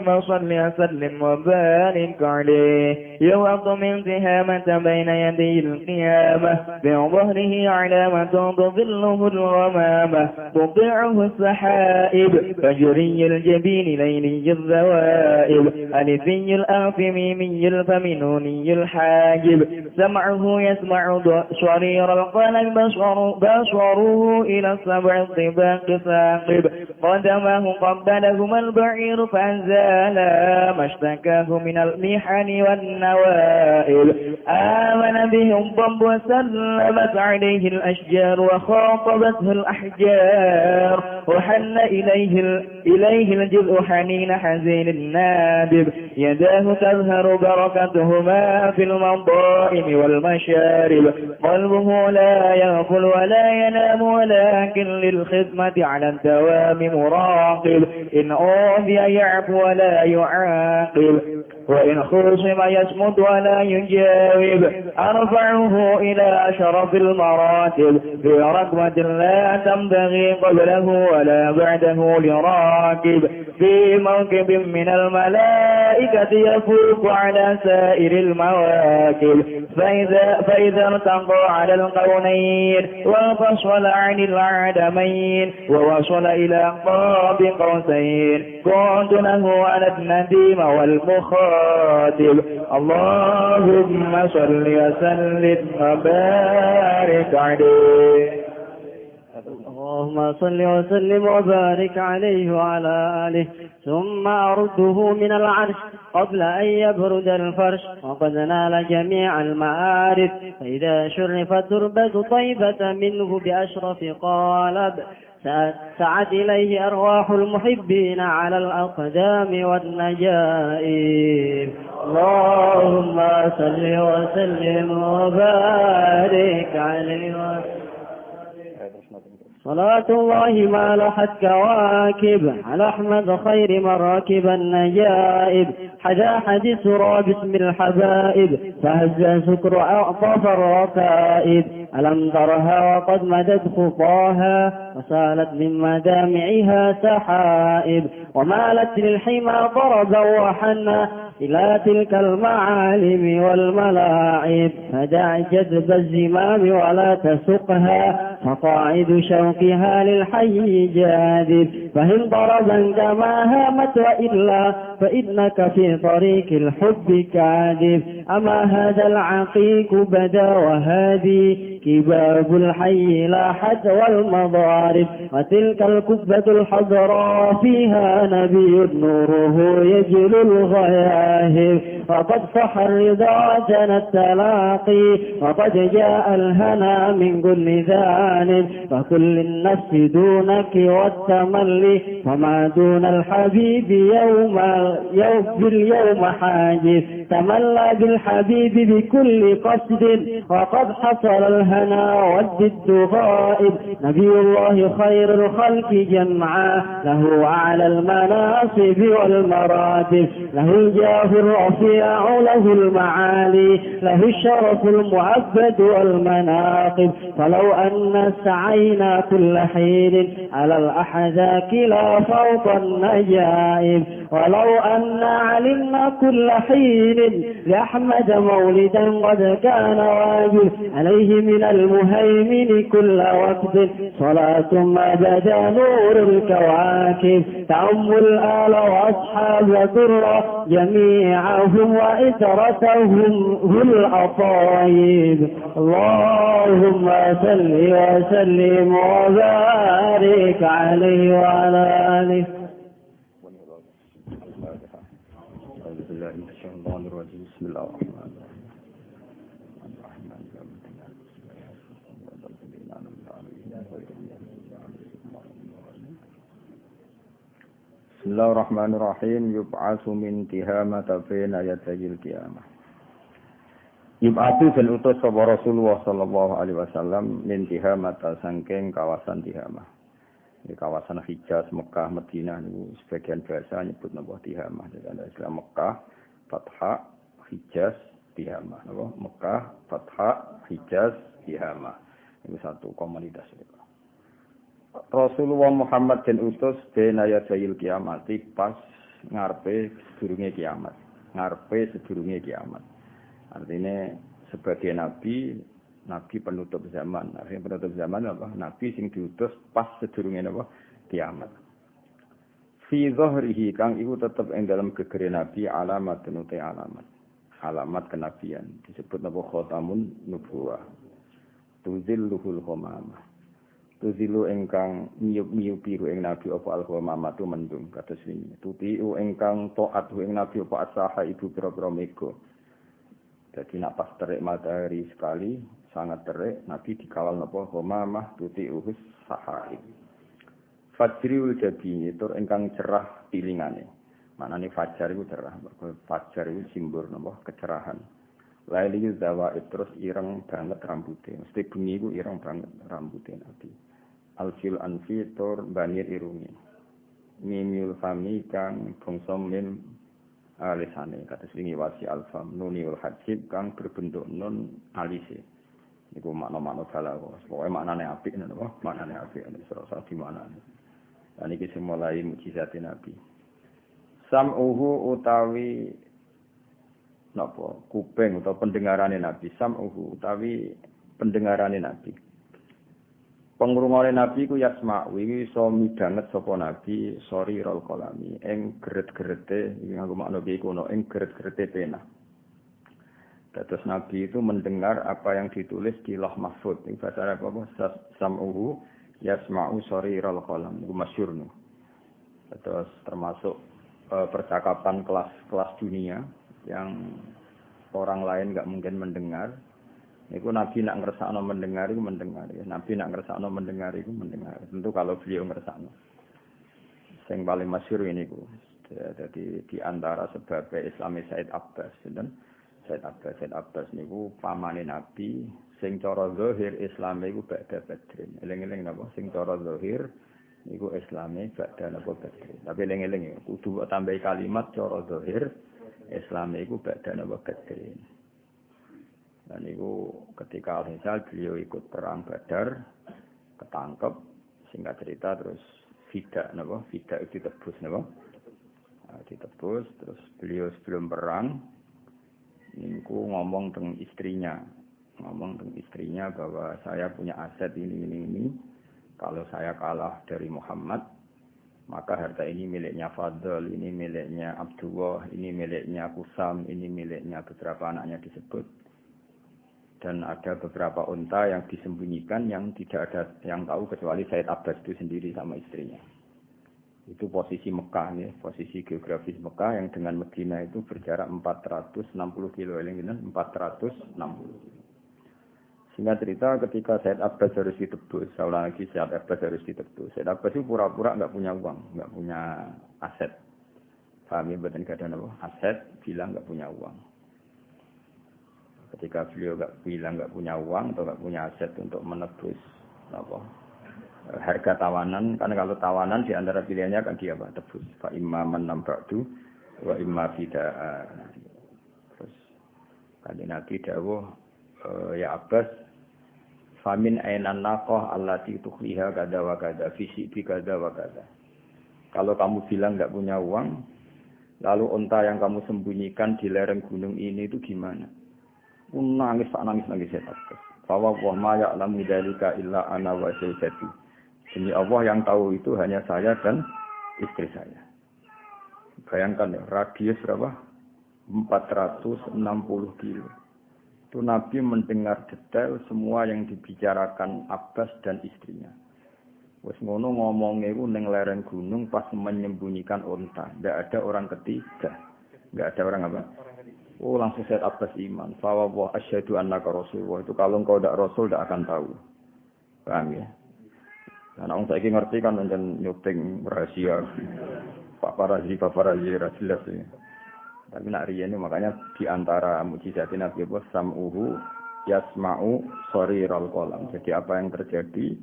اللهم صل وسلم وبارك عليه يوم من تهامة بين يدي القيامة من ظهره علامة تظله الغمامة تطيعه السحائب فجري الجبين ليلي الذوائب ألفي الأنف ميمي الفم نوني الحاجب سمعه يسمع شرير القلب بصره إلى السبع الطباق ساقب قدمه قبلهما البعير فأنزالا ما اشتكاه من المحن والنوائب آمن به الضب وسلمت عليه الأشجار وخاطبته الأحجار وحن إليه الجزء حنين حزين النادب يداه تظهر بركتهما في المضائم والمشارب قلبه لا يغفل ولا ينام ولكن للخدمة على الدوام مراقب إن أوذي يعفو ولا يعاقب وإن خصم يصمت ولا يجاوب أرفعه إلى شرف المراتب في ركبة لا تنبغي قبله ولا بعده لراكب في موكب من الملائكة يفوق على سائر المواكب فإذا ارتقى على القونين وانفصل عن العالمين ووصل إلى قاب قوسين كنت له على النديم والمخاطب اللهم صل وسلم وبارك عليه اللهم صل وسلم وبارك عليه وعلى آله ثم أرده من العرش قبل أن يبرد الفرش وقد نال جميع المعارف فإذا شرفت تربة طيبة منه بأشرف قالب سعد إليه أرواح المحبين على الأقدام والنجائب اللهم صل وسلم وبارك عليه صلاة الله ما لحت كواكب على أحمد خير مراكب النجائب حدا حديث باسم الحبائب فهز سكر أعطف الركائب ألم ترها وقد مدت خطاها وسالت من مدامعها سحائب ومالت للحمى ضربا وحنا إلى تلك المعالم والملاعب فدع جذب الزمام ولا تسقها فقاعد شوقها للحي جاذب فهل ضربا كما هامت وإلا فإنك في طريق الحب كاذب أما هذا العقيق بدا وهذه كباب الحي لاحت والمضارب وتلك الكبة الحضراء فيها نبي نوره يجل الغياهب وقد صح الرضا جنى التلاقي وقد جاء الهنا من كل ذانب فكل النفس دونك والتملي وما دون الحبيب باليوم حاجز تملى بالحبيب بكل قصد وقد حصل الهنا والجد غائب نبي الله خير الخلق جمعا له أعلى المناصب والمراتب له الجاه الرفيع له المعالي له الشرف المعبد والمناقب فلو أن سعينا كل حين على الأحزاك لا فوق النجائب ولو أن علمنا كل حين لأحمد مولدا قد كان واجب عليه من المهيمن كل وقت صلاة ما بدا نور الكواكب تعم الآل وأصحاب ذرة جميعهم وإترتهم الأطايب اللهم صل وسلم وبارك عليه وعلى آله بسم الله الرحمن Bismillahirrahmanirrahim. Yub'atsu min tihamata baina yadayil qiyamah. Yub'atsu den utus sapa Rasulullah sallallahu alaihi wasallam min tihamata saking kawasan Tihamah. Di kawasan Hijaz, Mekah, Madinah niku sebagian bahasa nyebut napa Tihamah. Jadi ada istilah Mekah, Fathah, Hijaz, Tihamah. Napa? Mekah, Fathah, Hijaz, Tihamah. Itu satu komunitas itu. Rasulullah Muhammad den utus bena yadayil kiamati pas ngarepe sedurunge kiamat. Ngarepe sedurunge kiamat. Artinya sebagai nabi penutup zaman. Artinya penutup zaman apa? Nabi sing diutus pas sedurunge apa? Kiamat. Fi dhahrihi kang iku tetep ing dalam gegere nabi alamat nuti alamat. Alamat kenabian disebut napa khatamun nubuwah. Tuzilluhul ghamamah. Tuzilu ingkang niup-niup biru ing nabi apa al-ghamamah tu mendung kados wingi. Tutiu ingkang taat ing nabi apa asaha ibu pira-pira mega. Jadi nak pas terik matahari sekali, sangat terik, Nabi dikawal napa ghamamah tuti uhus sahari. Fajriul jabi tur ingkang cerah pilingane. Manane fajar iku cerah, fajar iku simbol napa kecerahan. Laili zawa terus ireng banget rambute. Mesti bengi iku ireng banget rambute Nabi. Alfil anfi tur banir irungi. Mimil fami kang bangsa mim alisane kata wingi wasi alfam nuniul hajib kang berbentuk nun alise niku makna-makna balaghah pokoke maknane apik napa maknane apik serasa di manane lan iki sing mulai mukjizat Nabi sam'uhu utawi napa kuping utawa pendengarane Nabi sam'uhu utawi pendengarane Nabi pengrungane Nabi ku yasma'u iki iso midanget sapa Nabi sori rol kolami ing geret-gerete iki nganggo makna iki kono ing geret-gerete pena. Dados Nabi itu mendengar apa yang ditulis di Lauh Mahfuz. Ing bahasa Arab apa? Sam'uhu yasma'u sori rol kolam. Iku masyhur no. Terus termasuk percakapan kelas dunia yang orang lain enggak mungkin mendengar. Iku Nabi nak ngersakno mendengar iku mendengar ya. Nabi nak ngersakno mendengar iku mendengar. Tentu kalau beliau ngersakno. Sing paling masyhur ini ku. Jadi di antara sebab Islami Said Abbas dan Said Abbas niku pamane Nabi sing cara zahir Islame iku ba'da Badrin. Eling-eling napa sing cara zahir niku Islame ba'da napa Badrin. Tapi eling-eling kudu tambahi kalimat cara zahir Islame iku ba'da napa Badrin. Dan itu ketika Al-Hisal beliau ikut perang Badar, ketangkep, singkat cerita terus Fida itu ditebus ditebus, terus beliau sebelum perang, niku ngomong dengan istrinya bahwa saya punya aset ini, kalau saya kalah dari Muhammad, maka harta ini miliknya Fadl, ini miliknya Abdullah, ini miliknya Kusam, ini miliknya beberapa anaknya disebut. Dan ada beberapa unta yang disembunyikan yang tidak ada yang tahu kecuali Said Abbas itu sendiri sama istrinya. Itu posisi Mekah ya, posisi geografis Mekah yang dengan Madinah itu berjarak 460 kilo, 460. Sehingga cerita ketika Said Abbas harus ditebus, saya ulang lagi Said Abbas harus ditebus. Said Abbas itu pura-pura nggak punya uang, nggak punya aset. Paham ya, betul nggak ada aset, bilang nggak punya uang. Ketika beliau nggak punya uang atau nggak punya aset untuk menebus harga tawanan, karena kalau tawanan di antara pilihannya kan dia tebus. Fa imma menambadu wa imma fidaa. Terus kanjeng Nabi dawuh ya Abbas famin ainan naqah allati tukhliha kada wa kada fi kada wa kada. Kalau kamu bilang nggak punya uang, lalu unta yang kamu sembunyikan di lereng gunung ini itu gimana? Nangis Said Abbas. Bahwa wa ma ya'lamu dzalika illa ana wa sayyidati. Demi Allah yang tahu itu hanya saya dan istri saya. Bayangkan ya, radius berapa? 460 kilo. Itu Nabi mendengar detail semua yang dibicarakan Abbas dan istrinya. Wes ngono ngomongnya itu ning lereng gunung pas menyembunyikan unta. Tidak ada orang ketiga. Tidak ada orang apa? Oh langsung Said Abbas iman. Fawwah asyhadu annaka rasulullah. Itu kalau engkau tidak rasul tidak akan tahu. Paham ya? Karena orang saiki ngerti kan menjen nyuting rahasia. Paparazi jelas ya. Tapi nak riyen makanya di antara mukjizat Nabi sam'uhu yasma'u sariral qalam. Jadi apa yang terjadi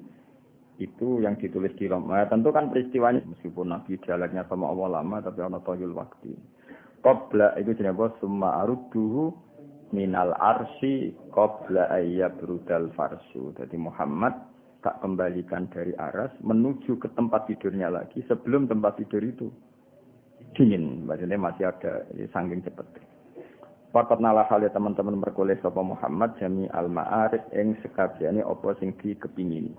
Itu yang ditulis di Roma. Tentu kan peristiwanya meskipun Nabi dialeknya sama Allah lama tapi ana toyul waktu. Qabla itu jenenge apa? Summa arudduhu minal arsy qabla ayyabrudal farsu. Jadi Muhammad tak kembalikan dari aras menuju ke tempat tidurnya lagi sebelum tempat tidur itu dingin. Maksudnya masih ada saking cepet. Fakat nalah hal teman-teman berkulis sapa Muhammad jami al-ma'arif ing sekabehane apa sing dikepingini.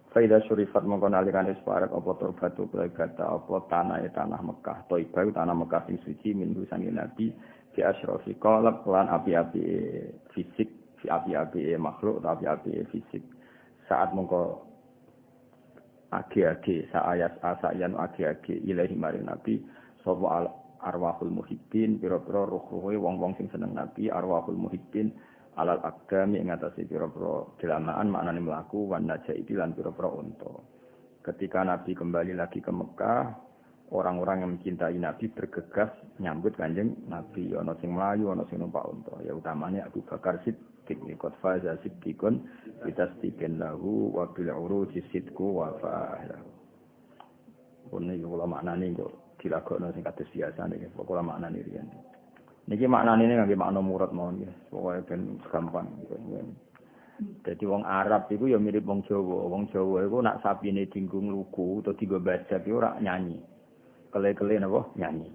Faida surifat mongkon alikane separek apa turbatu kata apa tanah Mekah. Thaibah tanah Mekah sing suci minhu sanging Nabi di asyrafi qalab lan api-api fisik, api-api makhluk atau api-api fisik. Saat mongko agi-agi saayat asayan agi-agi ilahi maring Nabi sapa arwahul muhibbin pira-pira ruh-ruhe wong-wong sing seneng Nabi arwahul muhibbin alal aqdami ing atase pira-pira delamaan maknane mlaku wan najaiti lan pira-pira unta. Ketika Nabi kembali lagi ke Mekah, orang-orang yang mencintai Nabi bergegas nyambut Kanjeng Nabi, ana sing mlayu, ana sing numpak unta. Ya utamane Abu Bakar Siddiq qad faza siddiqun bitasdiqin lahu wa bil uruji sidqu wa fa'ala. Ono iki kula maknane kok dilagokno sing kados biasane nggih pokoke maknane riyen. Niki maknane ngangge makna murad mawon nggih. Pokoke ben gampang. Dadi wong Arab iku ya mirip wong Jawa. Wong Jawa iku nak sapine dienggo ngluku utawa dienggo bajak iku ora nyanyi. Kele-kele napa nyanyi.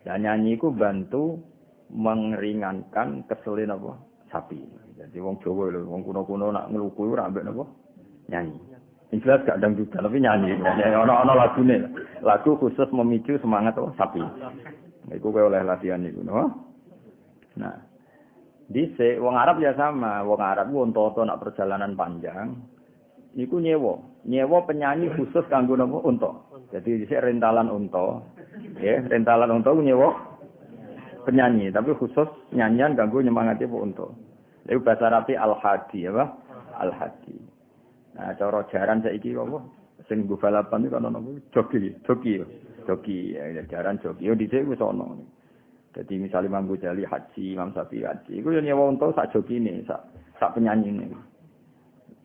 Lah nyanyi iku bantu meringankan kesele napa sapi. Jadi wong Jawa lho, wong kuno-kuno nak ngluku ora ambek napa nyanyi. Jelas gak dang juga tapi nyanyi. Ana lagune. Lagu khusus memicu semangat sapi. Iku kowe oleh latihan iku, no. Nah, dhisik wong Arab ya sama. Wong Arab ku unta-unta nak perjalanan panjang iku nyewa penyanyi khusus kanggo napa unta. Jadi dhisik rentalan unta. Ya, rentalan unta ku nyewa penyanyi, tapi khusus nyanyian kanggo nyemangati unta. Iku bahasa Arabi al-hadi apa? Al-hadi. Nah, cara jaran saiki apa? Sing nggo balapan iki ana napa? Joki. Ya, jaran joki. Yo dhisik wis ana. Dadi misale Imam Ghazali haji, Imam Syafi'i haji, iku yo nyewa unta sak jokine, sak penyanyine.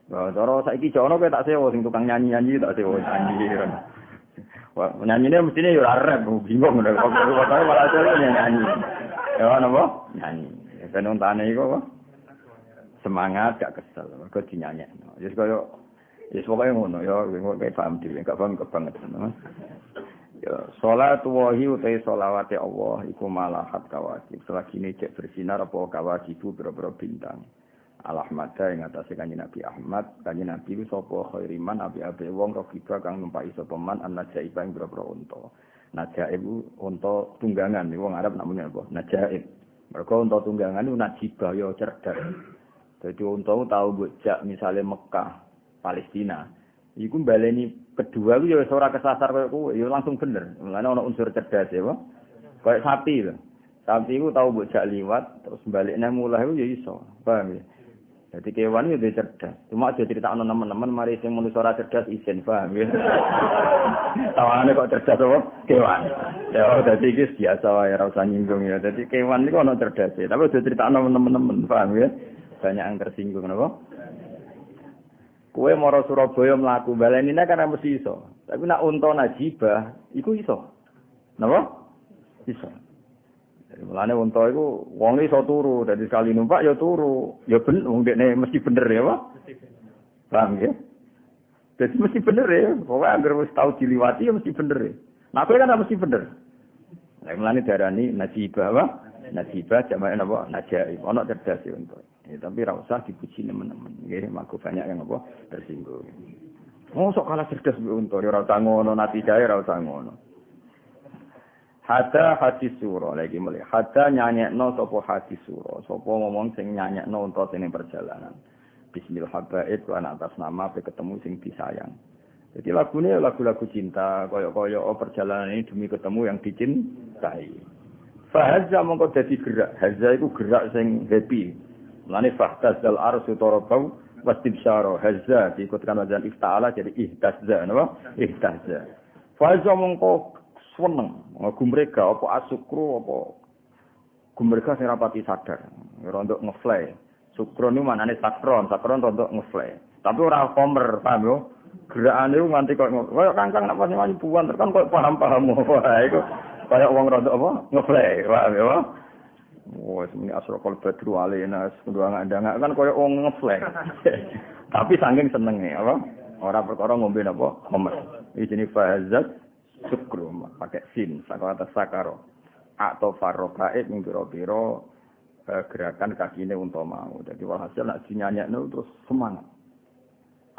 Wah, cara saiki jono kowe tak sewa sing tukang nyanyi-nyanyi tak sewa nyanyi. Wah, nyanyine mestine yo ora rep, bingung ngono. Pokoke malah nyanyi. Ya napa? Nyanyi. Ben untane iku apa? Semangat gak kesel, mergo dinyanyekno. Wis koyo wis pokoke ngono ya, kowe paham dhewe, gak paham kebangetan, Mas. Ya, sholatu wahi utai sholawati Allah iku malahat kawakib. Selagi ini cek bersinar apa kawakibu biro-biro bintang. Al-Ahmada yang atasnya Kanjeng Nabi Ahmad, Kanjeng Nabi itu sapa khairiman abi-abi wong rogiba kang numpai sapa man an-najaib yang biro-biro unta. Najaib unta tunggangan, wong Arab namanya apa? Najaib. Mereka unta tunggangan itu najibah ya cerdas. Jadi unta tahu bojak misalnya Mekah, Palestina. Iku baleni kedua ku ya ora kesasar koyo kowe, ya langsung bener. Mulane ana unsur cerdas ya, Pak. Kayak sapi lho. Sapi iku tahu bojak liwat terus baliknya mulai iku ya iso. Paham ya? Jadi kewan itu cerdas. Cuma aja critakno teman-teman mari sing manusa ora cerdas isin, paham ya? Tawane kok cerdas apa? Kewan. Ya dadi iki biasa wae ora usah nyinggung ya. Dadi kewan niku ana cerdas, tapi aja critakno teman-teman, paham ya? Banyak yang tersinggung napa? Kowe mara Surabaya mlaku balenine kan mesti iso. Tapi nak unta najibah iku iso. Napa? Iso. Mulane unta iku wong iso turu, dadi sekali numpak ya turu. Ya ben wong dekne mesti bener ya, Pak. Paham ya? Dadi mesti bener ya. Pokoke anggere wis tau diliwati ya mesti bener ya. Nah kowe kan mesti bener. Lah mulane diarani najibah apa? Najibah jamane napa? Najaib. Ana cerdas ya unta. Ya, tapi ra usah dipuji teman-teman. Nggih, mangko banyak yang apa tersinggung. Oh, sok kalah cerdas mbek unta, ora usah ngono, natijae ora usah ngono. Hatta hadis surah lagi mulai. Hatta nyanyekno sapa hadis surah, sapa ngomong sing nyanyekno unta sing perjalanan. Bismillah habaib lan atas nama pe ketemu sing disayang. Jadi lagune lagu-lagu cinta, koyo-koyo perjalanan ini demi ketemu yang dicintai. Fahazza mongko dadi gerak. Hazza iku gerak sing happy. Mulane fahtazal arsu tarabau wastibsyara hazza diikutkan wajan ifta'ala jadi ihtazza napa ihtazza faiza mongko seneng gumrega apa asukru apa gumrega sing rapati sadar rondok ngefly sukron niku manane sakron rondok ngefly tapi ora komer paham yo Gerakane ku nganti koyo kangkang nek pas nyanyi puan tekan koyo paham-paham wae iku kaya wong rada apa ngeplay paham ya. Wes muni asraqal badru alaina sedua ngandang kan koyo wong ngeplay. Tapi saking senenge apa? Ora perkara ngombe napa homer. Iki jenenge fahazat syukru pakai sin sakata sakaro. Atau farrokaib ing pira-pira gerakan kakine unta mau. Dadi walhasil nek dinyanyekno terus semangat.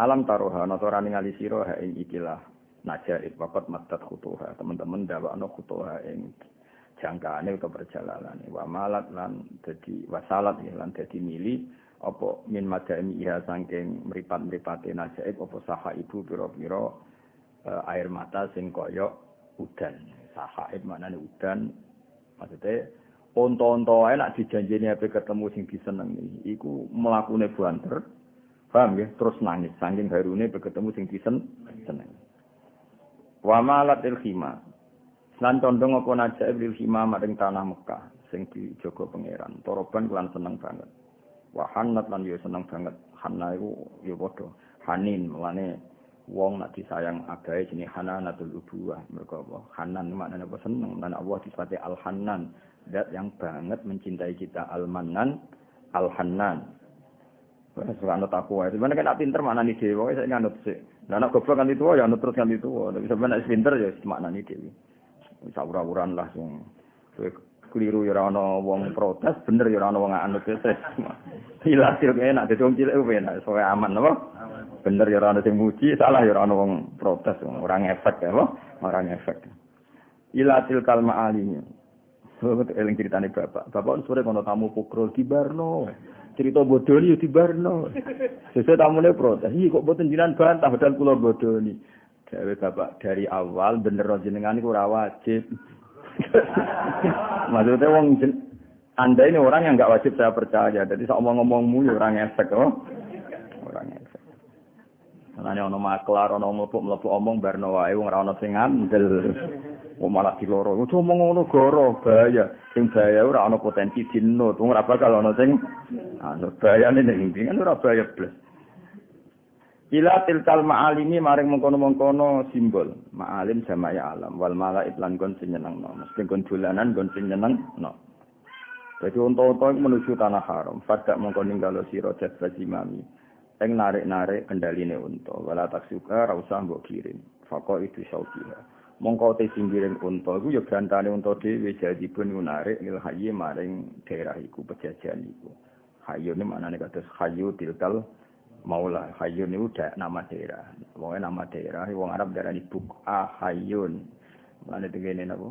Alam taruha ana ora ningali sira ha ing ikilah najaib waqt matat khutuha teman-teman ndawakno khutuha ing jangkaane utawa perjalanane wa malat lan dadi wasalat lan dadi mili apa min madami iha saking mripat-mripate najaib apa saha ibu pira-pira air mata sing kaya udan sahaib maknane udan maksudnya onto-onto wae nek dijanjeni ape ketemu sing disenengi iku mlakune banter. Paham ya? Terus nangis saking harune ketemu sing seneng. Wa malatil khima. Lan condong apa najaib lil khima maring tanah Mekah sing dijaga pangeran. Toroban lan seneng banget. Wa hannat lan yo seneng banget. Hanna iku yo padha hanin mulane wong nek disayang agae jenenge hananatul ubuwah. Mergo apa? Hanan maknane apa seneng lan Allah disifati al-Hannan, zat yang banget mencintai kita al-Mannan, al-Hannan. Suka anut aku wae. Sebenarnya kan pinter maknani dhewe, saya nganut sik. Lah nek goblok kan itu ya anut terus kan itu. Tapi sebenarnya pinter ya maknani dhewe. Wis ora-uran lah sing keliru ya ora ana wong protes, bener ya ora ana wong anut wis. Ilasil enak dadi wong cilik enak, soe aman apa? Bener ya ora ana sing muji, salah ya ora ana wong protes, ora ngefek ya apa? Ora ngefek. Ilasil kalma alimi. Soale eling ceritane bapak. Bapak sore kono tamu pukul di Barno. Cerita bodoni yo dibarno. Sesuk tamune protes. Iki kok boten jenengan bantah padahal kula bodoni. Dewe bapak dari awal bener jenengan iku ora wajib. Maksudnya wong Anda ini orang yang enggak wajib saya percaya. Jadi sak omong-omongmu yo ora ngefek kok. Ora ngefek. Ana ono maklar ono mlebu omong barno wae wong ora ono sing ngandel. Wong malah diloro. Ojo omong ngono goro bahaya. Sing bahaya ora ana potensi dinut. Wong ora bakal ana sing bahayane ning ndi kan ora bahaya blas. Ila tilkal ma'alimi maring mengkono-mengkono simbol. Ma'alim jamaya alam wal malaik lan kon sing nyenengno. Mesti kon dolanan kon sing nyenengno. Dadi unta-unta menuju tanah haram. Fadak mengko ninggalo sira jazimami. Ing narik-narik kendaline unta. Wala taksuka ra usah mbok kirim. Faqo itu syauqiha. Mongko te singgiring unta iku ya gantane unta dhewe jadipun narik il hayy maring daerah iku pejajan iku. Hayyune maknane kados hayyu tilkal maula. Hayyun niku nama daerah. Wong nama daerah wong Arab darani buqa hayyun. Maknane dene napa?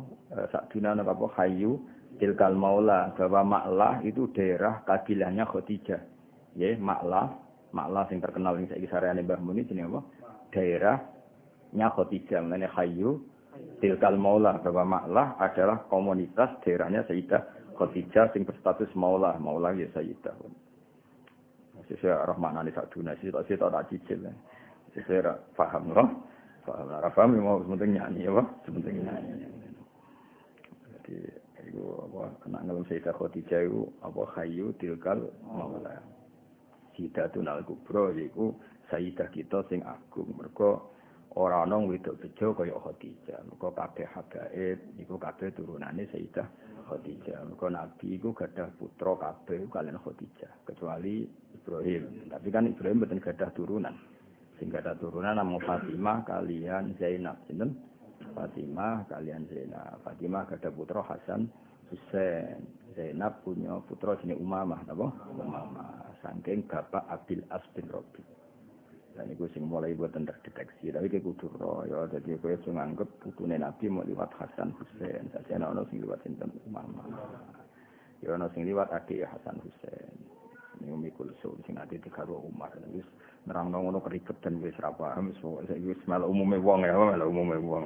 Sakdina napa hayyu tilkal maula bahwa Ma'lah itu daerah kabilahnya Khadijah. Nggih, Ma'lah sing terkenal ing saiki sareane Mbah Muni jenenge apa? Daerahnya Khadijah. Maknane hayyu tilkal maula bahwa Ma'lah adalah komunitas daerahnya Sayyidah Khadijah sing berstatus maula ya Sayyidah. Saya rahmanani sakduna sih tak cicil. Saya paham loh. Paham mau penting nyanyi apa? Penting nyanyi. Jadi itu apa kena ngelem Sayyidah Khadijah itu apa khayyu tilkal maula. Sayyidatun al-kubra iku Sayyidah kita sing agung. Mergo ora ana wedok bejo kaya Khadijah. Mergo kabeh habaib iku kabeh turunane Sayyidah Khadijah. Mergo Nabi iku gadah putra kabeh kalian Khadijah kecuali Ibrahim. Tapi kan Ibrahim mboten gadah turunan. Sing gadah turunan namung Fatimah kalian Zainab. Sinten? Fatimah kalian Zainab. Fatimah gadah putra Hasan Husain. Zainab punya putra jenenge Umamah, napa? Umamah. Saking bapak Abil As bin Rabi. Dan itu sing mulai buatan terdeteksi. Tapi kayak kudu roh ya. Jadi kowe aja nganggep putune Nabi mau liwat Hasan Husain. Saja ana sing liwat sinten Umamah. Ya ana sing liwat adik Hasan Husain. Ini mikul sing ade dikaro Umar. Wis nerangno ngono keribetan wis ra paham wis malah umume wong ya, malah umume wong.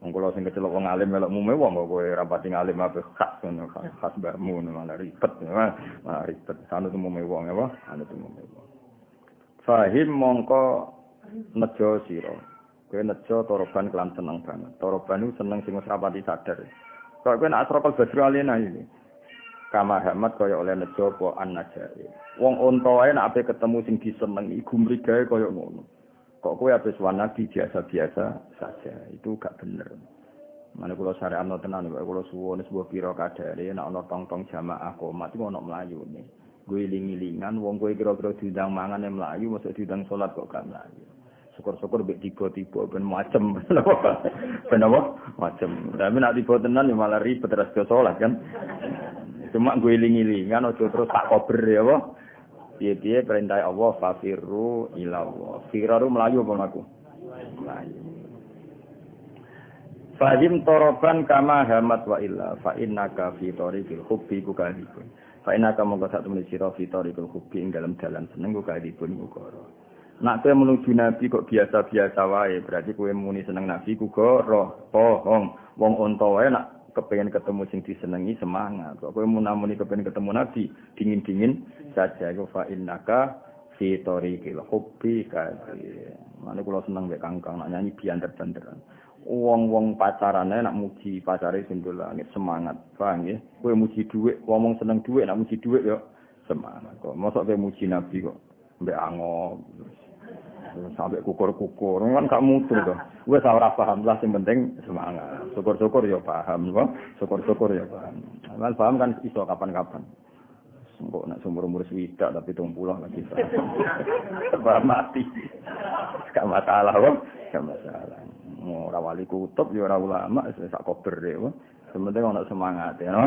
Wong kula sing kecelok wong alim melok umume wong kok kowe ra pati ngalim ape khas ngono khas mbahmu malah ribet. Malah ribet sanut umume wong ya, anut umume wong. Fahim mongko nejo sira. Kowe nejo toroban kelan seneng banget. Toroban itu seneng sing wis rapati sadar. Kok kowe nek asraqal badru alena iki. Kamar Hamad kaya oleh nejo apa an-najari. Wong unta wae nek ape ketemu sing disenengi gumrigae kaya ngono. Kok kowe habis wan nabi biasa-biasa saja. Itu gak bener. Mana kula syariatno tenan kok kula suwun sebuah pira kadare nek ana tong-tong jamaah qomat iku ana mlayune. Guling-gilingan wong kowe kira-kira diundang mangan nek mlayu mosok diundang salat kok gak mlayu. Syukur-syukur mbek tiba-tiba ben macem. Ben apa? Macem. Tapi nek tiba tenan ya malah ribet terus ke salat kan. Cuma guling-gilingan aja terus tak kober ya apa? Piye-piye perintah Allah fafiru ila Allah. Firaru melayu apa aku? Melayu. Fahim toroban kama hamat wa illa fa innaka fi tariqil hubbi kukadibun. Fa innaka mongko sak temene sira fi tariqil hubbi ing dalam dalan seneng kukadibun kukara. Nak kowe menuju nabi kok biasa-biasa wae, berarti kowe muni seneng nabi kukara. Bohong. Wong unta wae nak kepengin ketemu sing disenengi semangat. Kok kowe muni kepengin ketemu nabi dingin-dingin saja iku fa innaka fi tariqil hubbi kadibun. Mane kula seneng mek kangkang nak nyanyi bianter-banteran. Wong-wong pacarane nak muji pacare sindul langit semangat. Paham nggih? Kowe muji dhuwit, wong seneng dhuwit nak muji dhuwit yo semangat. Kok mosok kowe muji nabi kok mbek angop. Sampai kukur-kukur kan gak mutu to. Wis ora paham lah sing penting semangat. Syukur-syukur yo paham kok. Syukur-syukur yo paham. Kan paham kan iso kapan-kapan. Kok nek umur-umur swidak tapi 30 lagi. Paham mati. Gak masalah kok. Gak masalah. Ora wali kutub ya ora ulama sak kober ya. Sementing ana semangat ya no.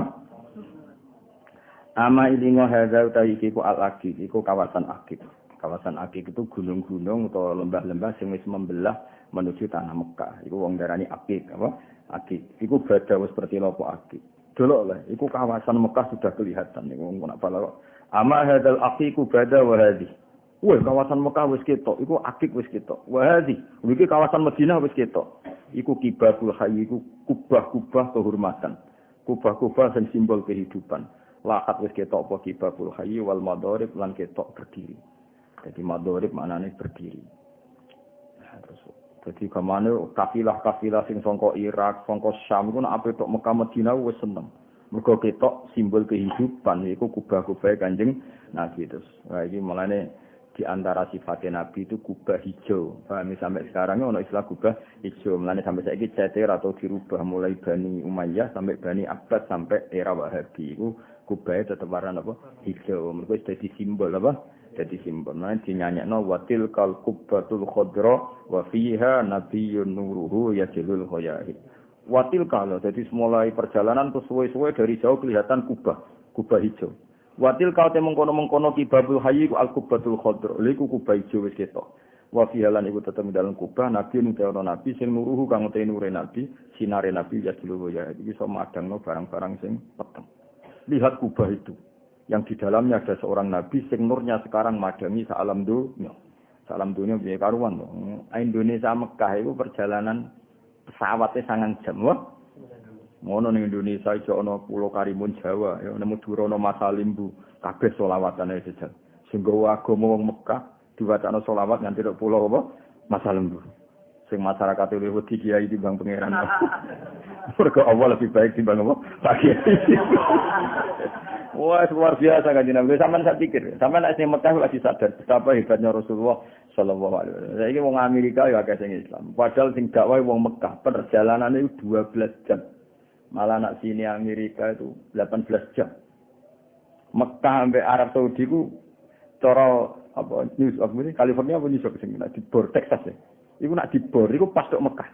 Ama ilingo hadza utawi iku al-Aqiq iku kawasan Aqiq. Kawasan Aqiq itu gunung-gunung atau lembah-lembah sing wis membelah menuju tanah Mekah. Iku wong darani Aqiq apa? Aqiq. Iku bada wis seperti lopo Aqiq. Delok lah, iku kawasan Mekah sudah kelihatan niku wong nak bala kok. Ama hadzal Aqiq bada wa hadhi. Wah, kawasan Mekah wis ketok, iku Aqiq wis ketok. Wah, iki kawasan Madinah wis ketok. Iku kibabul hayy, iku kubah-kubah kehormatan. Kubah-kubah sing simbol kehidupan. Lahat wis ketok apa kibabul hayy wal madharib lan ketok berdiri. Jadi madharib maknane berdiri. Nah, terus jadi kemana kafilah-kafilah sing saka Irak, saka Syam iku nek ape tok Mekah Madinah wis seneng. Mergo ketok simbol kehidupan iku kubah-kubah Kanjeng Nabi terus. Nah iki mulane di antara sifatnya Nabi itu kubah hijau. Paham sampai sekarang ono istilah kubah hijau. Mulane sampai saiki ceter atau dirubah mulai Bani Umayyah sampai Bani Abbas sampai era Wahabi. Iku kubahnya tetep warna apa? Hijau. Mergo dadi simbol apa? Dadi simbol. Mulane dinyanyekno watil kal kubbatul khadra wa fiha nabiyyun nuruhu yajlul khoyahi. Watil kal dadi mulai perjalanan terus suwe-suwe dari jauh kelihatan kubah hijau. Watil kau temung kono kibabul hayy ku al-kubbatul khadra. Iku kubah ijo wis ketok. Wa fi halan iku tetep dalam kubah nabi nutono nabi sing nuruhu kang te nure nabi, sinare nabi ya dulu ya iki iso madangno barang-barang sing peteng. Lihat kubah itu. Yang di dalamnya ada seorang nabi sing nurnya sekarang madangi sak alam dunya. Sak alam dunya piye karuan to. Indonesia Mekah iku perjalanan pesawatnya 9 jam. Wah. Ngono ning Indonesia iso ana Pulau Karimun Jawa ya nemu Durono Masalimbu kabeh selawatane sejak sing nggawa agama wong Mekah diwacana selawat nganti tok pulau apa Masalimbu sing masyarakat luwih wedi kiai timbang pangeran mergo Allah lebih baik timbang apa pagi wah luar biasa kan jenengan sampean sak pikir sampean nek sing Mekah lagi sadar betapa hebatnya Rasulullah sallallahu alaihi wasallam saiki wong Amerika ya akeh sing Islam padahal sing dakwah wong Mekah perjalanane 12 jam. Malah nak sini Amerika itu 18 jam. Mekah sampai Arab Saudi ku cara apa News of California apa News of sing nak dibor Texas ya. Iku nak dibor iku pas tok Mekah.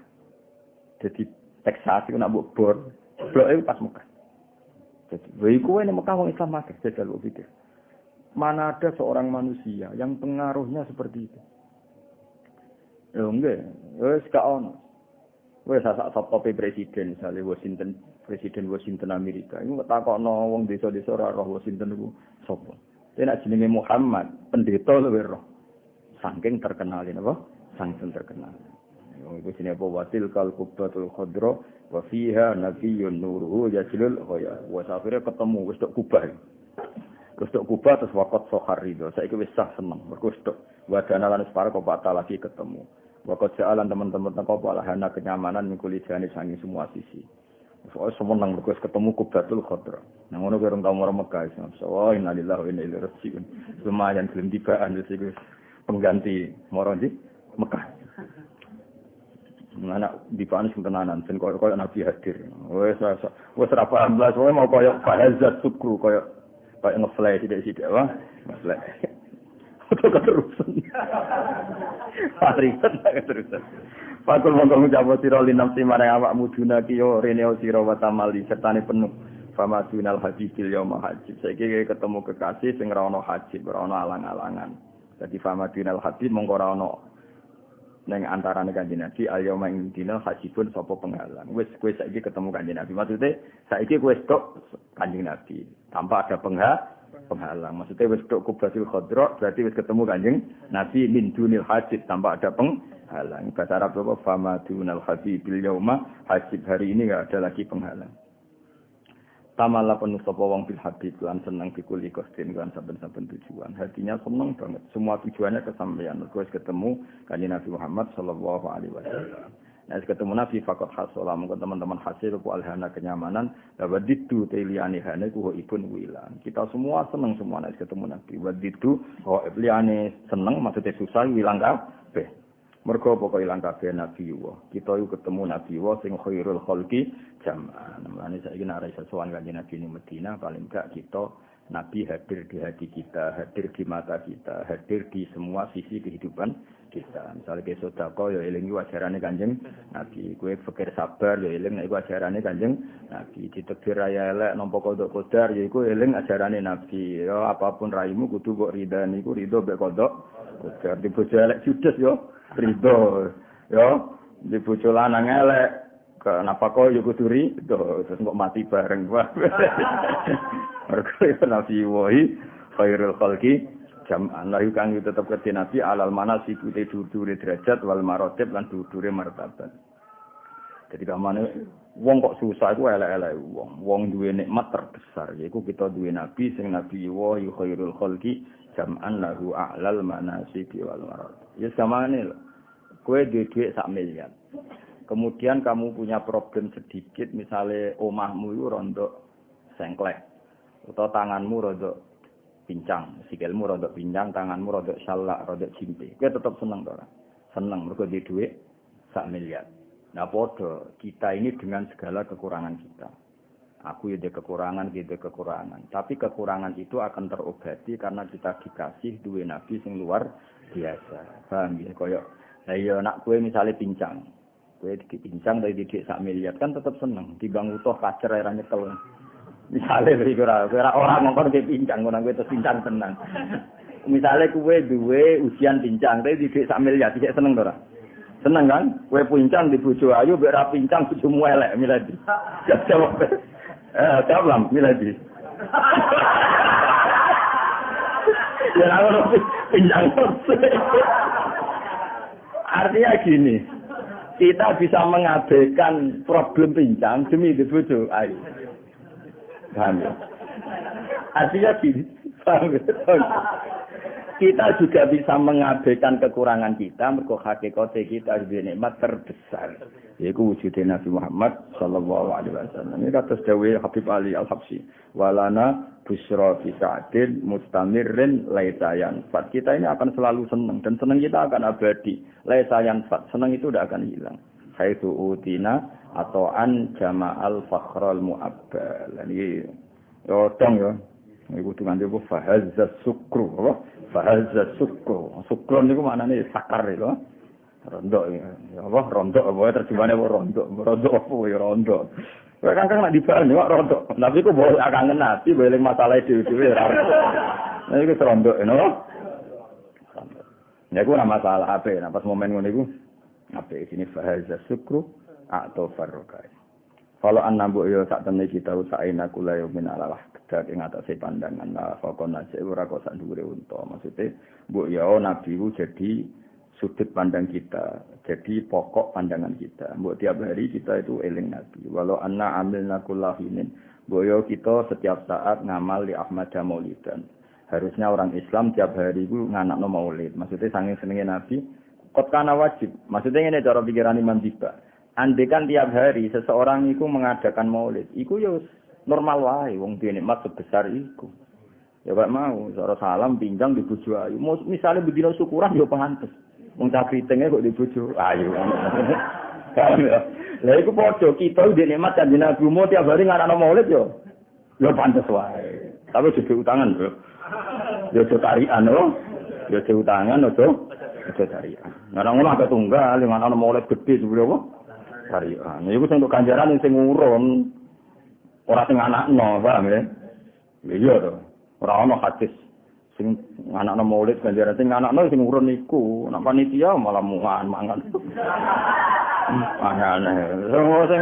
Jadi Texas iku nak mbok bor, blok iku pas Mekah. Jadi iku nek Mekah wong Islam akeh jajal kok pikir. Mana ada seorang manusia yang pengaruhnya seperti itu. Ya enggak, wis gak ono. Wes sak top presiden misale Washington, presiden Washington Amerika. Iku takokno wong desa-desa ora roh Washington iku sapa. Nek jenenge Muhammad, pendeta luwih roh. Saking terkenalin apa? Saking terkenal. Iku jenenge apa watil kal kubbatul khadra wa fiha nabiyyun nuruhu yajlul khoya. Wes akhire ketemu wis tok kubah. Wis tok kubah terus waqat sohar ridho. Saiki wis sah seneng. Mergo wis tok wadana lan separo kok batal lagi ketemu. Waktu jalan teman-teman tengkau palahana kenyamanan mengkulit jani sangi semua sisi. Soalnya semua nang berkuas ketemu kubbatul khadra. Nang ngono karo tamu orang Mekah. So, innalillahi wa inna ilaihi raji'un. Lumayan gelem tibaan wis iku pengganti moro ndi Mekah. Anak di panas tenanan, sen koyo Nabi hadir. Wes ora paham blas, mau koyo bahazat sukru koyo ngeflash sithik-sithik wah, ngeflash. Keterusan. Parisan keterusan. Pakul mongko ngucap sira linamsi marang awakmu dunaki yo rene sira wa tamali sertane penuh. Fama dunal hajibil yauma haji. Saiki ketemu kekasih sing ora ana haji, ora ana alang-alangan. Dadi fama dunal haji mongko ora ana ning antarane Kanjeng Nabi al-yauma ing dina hajibun sapa penghalang. Wis kowe saiki ketemu Kanjeng Nabi. Maksude saiki kowe tok Kanjeng Nabi tanpa ada penghalang. Maksudnya wis tok kubatul khadra berarti wis ketemu Kanjeng Nabi min dunil hajib tanpa ada penghalang. Bahasa Arab apa fama dunal hajibil yauma hajib hari ini enggak ada lagi penghalang. Tamala penuh sapa wong bil habib lan seneng dikuli kostin lan saben-saben tujuan. Hatinya seneng banget. Semua tujuannya kesampaian. Wis ketemu Kanjeng Nabi Muhammad sallallahu alaihi wasallam. Nah, ketemu Nabi faqat hasola mungkin teman-teman hasil ku alhana kenyamanan wadidu teliane hane ku ibun wilan. Kita semua seneng semua nek ketemu Nabi. Wadidu liane seneng maksudnya susah wilang kabeh. Mergo pokoke ilang kabeh Nabi wa. Kita yo ketemu Nabi wa sing khairul khalqi jam'an. Mulane saiki nek arep sowan Kanjeng Nabi ning Madinah paling gak kita Nabi hadir di hati kita, hadir di mata kita, hadir di semua sisi kehidupan kita. Misalnya ke sedekah ya eling ajarane Kanjeng Nabi, kowe fikir sabar ya eling nek iku ajarane Kanjeng Nabi, ditakdir raya elek nampa kodok kodar ya iku eling ajarane Nabi. Ya apapun raimu kudu kok ridani iku ridho mek kodok kodar. Di bojo elek judes yo ridho. Yo di bojo lanang elek kenapa kok yo kudu ridho terus kok mati bareng wae. Mergo Nabi wahi khairul khalqi jam'an la kang tetep kedhe Nabi alal manasib te dudure derajat wal maratib lan dudure martabat. Jadi kamane wong kok susah iku elek-elek wong duwe nikmat terbesar yaiku kita duwe Nabi sing Nabi wahi khairul khalqi jam'an lahu a'lal manasib wal maratib. Ya samane kowe duwe sak miliar. Kemudian kamu punya problem sedikit misalnya omahmu itu rondok sengklek atau tanganmu rondok pincang, sikilmu rondok pincang, tanganmu rondok salak, rondok cimpe. Kowe tetap seneng to ora? Seneng mergo duwe dhuwit sak miliar. Nah padha kita ini dengan segala kekurangan kita. Aku ya ada kekurangan, gitu kekurangan. Tapi kekurangan itu akan terobati karena kita dikasih duwe Nabi sing luar biasa. Paham ya? Koyok, nah iya nak kowe misalnya pincang. Kowe dipincang dari didik sak miliar kan tetap seneng. Dibang utuh kacer era nyekel. Misalnya kira orang ngomong ke pincang, ngono kowe terus pincang tenang. Misalnya kowe duwe ujian pincang, tapi didik sak miliar, tidak seneng to ora? Seneng kan? Kowe pincang di bojo ayu, mek ra pincang bojomu elek miladi. Jawab. Jawab miladi. Ya ora pincang terus. Artinya gini, kita bisa mengabaikan problem pincang demi di bojo ayu. Paham ya? Artinya gini, paham ya? Kita juga bisa mengabaikan kekurangan kita, mergo hakikate kita duwe nikmat terbesar. Yaiku wujude Nabi Muhammad sallallahu alaihi wasallam. Ini kados dawuh Habib Ali Al-Habsyi, walana busra fi sa'din mustamirrin laitayan. Fat kita ini akan selalu senang dan senang kita akan abadi. Laitayan fat, senang itu tidak akan hilang. Haitsu utina atau an jama'al fakhral mu'abbal. Ini yo dong yo. Iku tuh ngandhe apa fahazza sukru apa? Fahazza sukru. Sukru niku maknane sakar itu. Rondok ya. Apa rondok apa terjemahane apa rondok? Rondok apa ya rondok. Kowe kan nak dibal nek rondok. Tapi ku boleh kangen Nabi, boleh masalah dhewe-dhewe ora. Nah iku rondok ngono. Ya ku ora masalah ape, nah pas momen ngono iku ape sini fahazza sukru atau farrokai. Kalau anambu yo sak temne kita usahaina kula yo min alalah kedak ing atase pandangan la fakon aja ora kok sak dhuwure unta. Maksude mbok yo nabi ku jadi sudut pandang kita, jadi pokok pandangan kita. Mbok tiap hari kita itu eling nabi. Walau anna amilna kullahinin. Mbok yo kita setiap saat ngamal di Ahmad Maulidan. Harusnya orang Islam tiap hari itu nganakno maulid. Maksudnya saking senenge nabi kot kana wajib. Maksudnya ngene cara pikiran Imam Tiba. Andekan tiap hari seseorang itu mengadakan maulid, itu ya normal wae wong duwe nikmat sebesar iku. Ya gak mau, cara salam pinjang di bojo ayu. Misale bedino syukuran ya pantes. Wong cah kritenge kok dibojo. Ayo. Lah iku padha kita ndek nikmat Kanjeng Nabi mu tiap hari ngarana maulid yo. Yo pantes wae. Tapi juga utangan, Bro. Yo tarian lho. Yo utangan ojo tarian. Ngarang ngono agak tunggal ngarana maulid gede jebule apa? Tarian. Iku sing untuk ganjaran sing ngurun. Ora sing anakno, paham ya? Iya to. Ora ono hadis sing anakno maulid ganjaran sing anakno sing urun niku. Nek panitia malah mangan. Aneh. Sing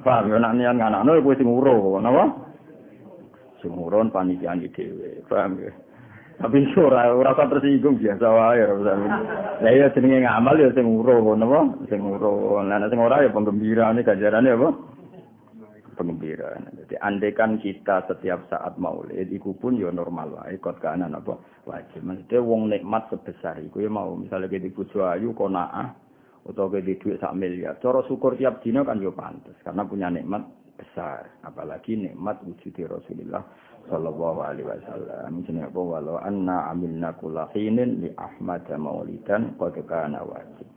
paham ya nek nian anakno kuwi sing urun, napa? Sing urun panitia dhewe, paham ya? Tapi ora usah tersinggung biasa wae ora. Lah iya jenenge ngamal ya sing urun, napa? Sing urun. Lah nek sing ora ya penggembirane ganjarane apa? Penggembiraan. Jadi andekan kita setiap saat maulid iku pun ya normal wae kot kanan apa wajib. Maksudnya wong nikmat sebesar iku ya mau misalnya ke bojo ayu konaah utawa ke duit 1 miliar. Cara syukur tiap dina kan yo pantes karena punya nikmat besar. Apalagi nikmat wujud Rasulullah sallallahu alaihi wasallam. Jenenge apa walau anna amilna kullahinin li Ahmad maulidan qad kana wajib.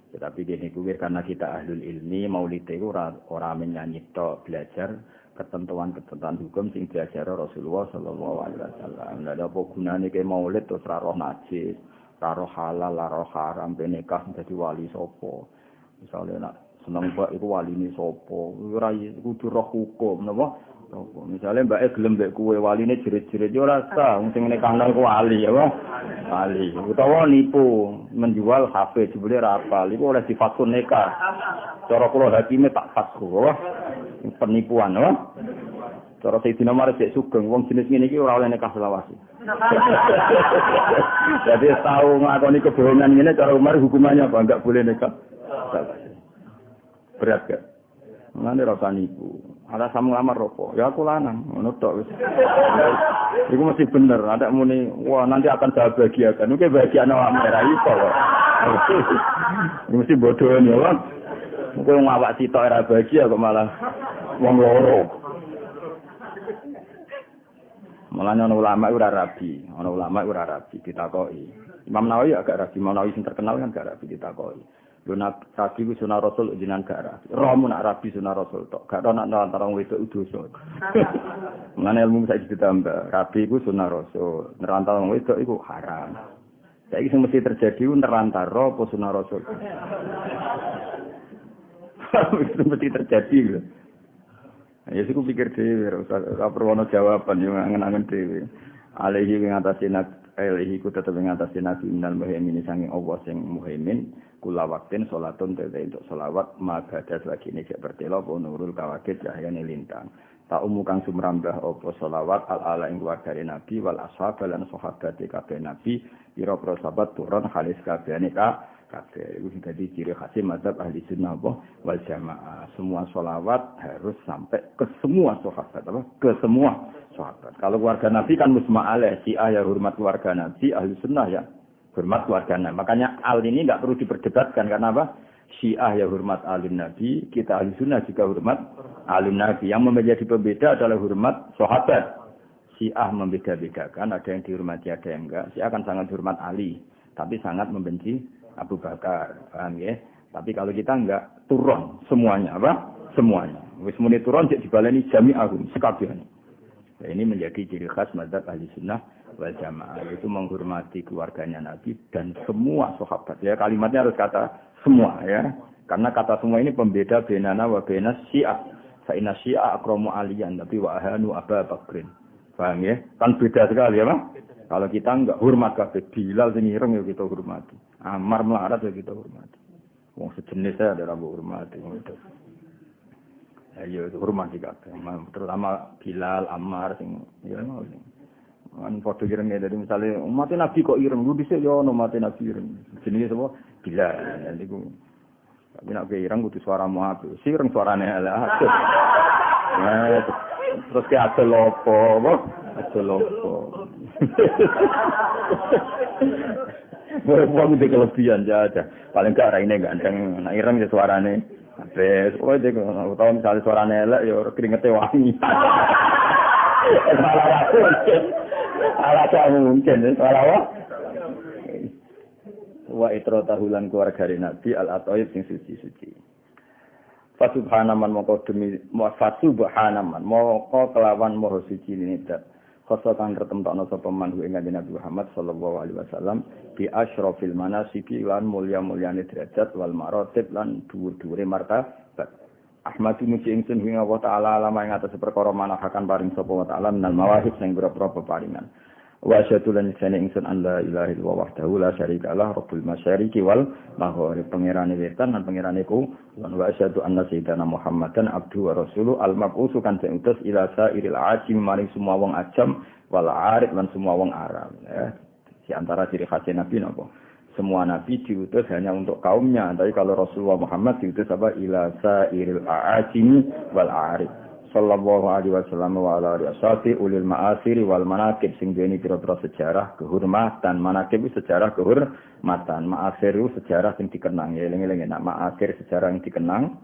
Tetapi gini kuwi karena kita ahlul ilmi maulid itu ora menyanyi tok belajar ketentuan-ketentuan hukum sing diajar Rasulullah sallallahu alaihi wasallam. Lah apa gunane ke maulid terus ra roh najis, ra roh halal, ra roh haram ben nikah dadi wali sapa. Misale nak seneng mbak iku waline sapa, ora kudu roh hukum napa? Misalnya mbake gelem mbek kowe waline jerit-jerit yo ora sah, sing nekahno ku wali ya, wali. Utawa nipu, menjual HP jebule ra apal, iku oleh difatsun nikah. Cara kula hakime tak fatku, penipuan, ya. Cara Sayyidina Umar cek sugeng, wong jenis ngene iki ora oleh nikah selawase. Jadi tahu ngakoni kebohongan ngene cara Umar hukumannya apa? Enggak boleh nikah. Berat gak? Ngene ra nipu. Ada sama ngelamar rokok, ya aku lanang, ngono tok wis. Iku mesti bener, ada muni, wah nanti akan saya bahagiakan. Oke bahagian awak merah iso kok. Mesti bodoh ya, Bang. Mungkin ngawak sitok era bahagia kok malah wong loro. Malah ana ulama ora rabi, ditakoki. Imam Nawawi agak rabi, Imam Nawawi sing terkenal kan gak rabi ditakoki. Lunak rabi ku sunah rasul jenengan gak rabi. Romo nak rabi sunah rasul tok. Gak ana antara wong wedok dosa. Mane ilmu saiki ditambah. Rabi ku sunah rasul. Nerantara wong wedok iku haram. Saiki sing mesti terjadi nerantara apa sunah rasul. Itu mesti terjadi lho. Ya siku pikir dhewe ora perlu ana jawaban yo ngangen-angen dhewe. Alaihi ngatasi alaihi ku tetep ngatasi nabi minal muhaimin sanging Allah sing muhaimin kula waktin salatun tete untuk selawat magadas lagi ini cek bertelo nurul kawakit cahyane lintang tak kang sumrambah apa selawat ala ing keluarga nabi wal ashab lan sahabat kabeh nabi pira-pira sahabat turun halis kabehane kabeh iku dadi ciri khas mazhab ahli sunnah wal jamaah semua selawat harus sampai ke semua sahabat ke semua sahabat. Kalau keluarga nabi kan musma' alaih Syiah ya hormat keluarga nabi, ahli sunnah ya hormat keluarga nabi. Makanya al ini enggak perlu diperdebatkan karena apa? Syiah ya hormat alun nabi, kita ahli sunnah juga hormat alun nabi. Yang menjadi pembeda adalah hormat sahabat. Syiah membeda-bedakan, ada yang dihormati, ada yang enggak. Syiah kan sangat hormat Ali, tapi sangat membenci Abu Bakar, paham ya? Tapi kalau kita enggak turun semuanya, apa? Semuanya. Wis muni turun cek dibaleni jami'ahum sekabehane. Nah, ini menjadi ciri khas mazhab ahli sunnah wal jamaah, yaitu menghormati keluarganya Nabi dan semua sahabat. Ya kalimatnya harus kata semua ya, karena kata semua ini pembeda benana wa benas Syiah. Fa inna Syiah akramu aliyan tapi wa ahanu Abu Bakrin. Paham ya? Kan beda sekali ya, Bang. Kalau kita enggak hormat kabeh, Bilal sing ireng ya kita hormati. Ammar melarat ya kita hormati. Wong sejenis saya ada rabu hormati. Ya itu hormati kabeh. Terutama Bilal, Ammar sing ya mau sing. Kan padha irenge dari misale umat Nabi kok ireng, lu dhisik yo ono umat Nabi ireng. Jenenge sapa? Bilal. Niku. Tapi nek ireng kudu suaramu apik. Sireng suarane ala. Nah, terus ke asal lopo, asal lopo. Wong iki kelebihan aja. Paling gak raine ganteng, nek ireng ya suarane. Wes, kowe dek utawa misale suarane elek ya kringete wangi. Salah mungkin, salah apa? wa itratahu lan keluargane Nabi al-athayyib sing suci-suci. Fasubhanaman moko demi fasubhanaman moko kelawan maha suci nidat. Khosokan retemtokno sapa manhu ing Nabi Muhammad sallallahu alaihi wasallam bi asyrafil manasiki lan mulya-mulyane derajat wal maratib lan dhuwur-dhuwure martabat. Ahmadu muji ingsun ing Allah taala alama ing atas perkara manahakan paring sapa wa taala minal mawahib sing boro-boro peparingan. Wa asyhadu lan jane ingsun an la ilaha illallah wahdahu la syarikalah rabbul masyariqi wal maghrib pangerane wetan lan pangerane ku lan wa asyhadu anna sayyidana Muhammadan abdu wa rasuluh al mabusu kan utus ila sairil ajim maring semua wong ajam wal arif lan semua wong Arab ya. Di antara ciri khas Nabi napa? Semua nabi diutus hanya untuk kaumnya, tapi kalau Rasulullah Muhammad diutus apa ila sairil ajim wal arif. Sallallahu alaihi wasallam wa ala alihi ulil ma'asiri wal manaqib sing duweni pira-pira sejarah kehormatan. Manaqib itu sejarah kehormatan, ma'asir itu sejarah sing dikenang. Ya eling-eling nek ma'asir sejarah yang dikenang,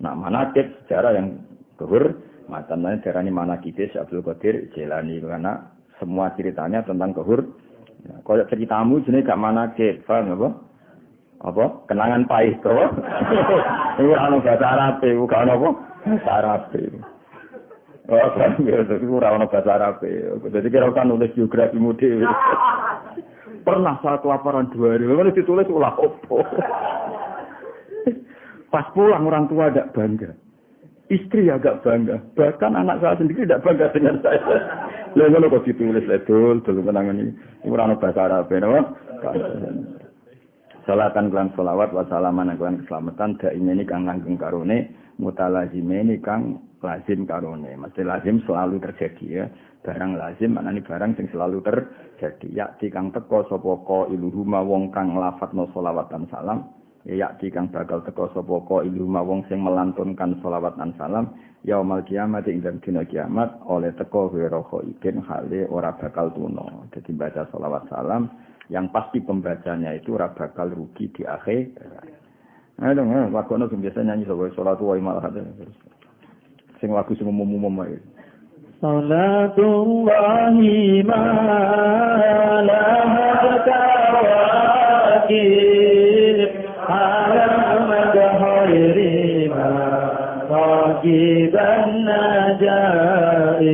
nak manaqib sejarah yang kehormatan. Nah, darani manaqib Abdul Qadir Jilani karena semua ceritanya tentang kehormatan. Ya, kalau ceritamu jenenge gak manaqib, paham apa? Apa? Kenangan pahit to. Iku ana bahasa Arab, iku gak ono apa? Bahasa Arab. Oh, kan ya itu ora ono bahasa Arab. Jadi kira kan nulis biografi mudi. Pernah saya kelaparan 2 hari, lalu ditulis ulah opo. Pas pulang orang tua tidak bangga. Istri agak bangga. Bahkan anak saya sendiri tidak bangga dengan saya. Lalu kok ditulis ledul, dulu kenangan ini. Ora ono bahasa Arab, napa? Salatan kelan selawat wa salaman kelan keselamatan daime ini kang langgeng karone mutalazime ini kang lazim karone. Mesti lazim selalu terjadi ya. Barang lazim maknane barang sing selalu terjadi. Yakti kang teka sapa ka iluhuma wong kang lafadzna selawat dan salam. Yakti kang bakal teka sapa ka iluhuma wong sing melantunkan selawat dan salam yaumul kiamat ing dina kiamat oleh teka wiraka ikin hale ora bakal tuna. Jadi baca selawat salam yang pasti pembacanya itu ora bakal rugi di akhir. Nah, dong, wakono sing biasa nyanyi salat wa imal hadis. Sing lagu sing umum-umum ae. Salatullahi ma'ala tawakil ala madhari ma rajiban najaib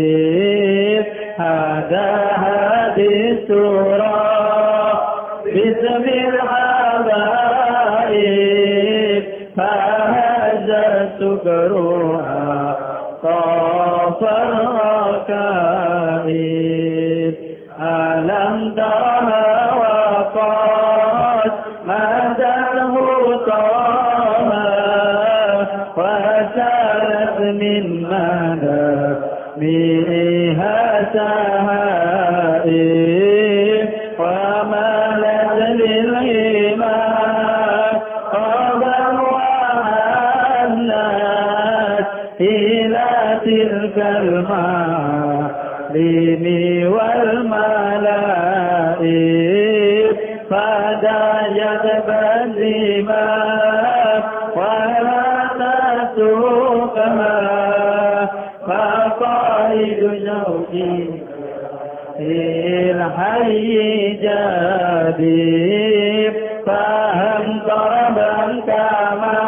hada hadis surah bismil habaib fahaza sukruha فرقائب ألم ترها وقد مدده طاها وسالت من منامها سهائب وملت للإيمان قبل وعنات إلى تلك المعالم والملائك فدايت بزما ولا تسوقها فقائد شوقي الحي جديد فهم ضربا كما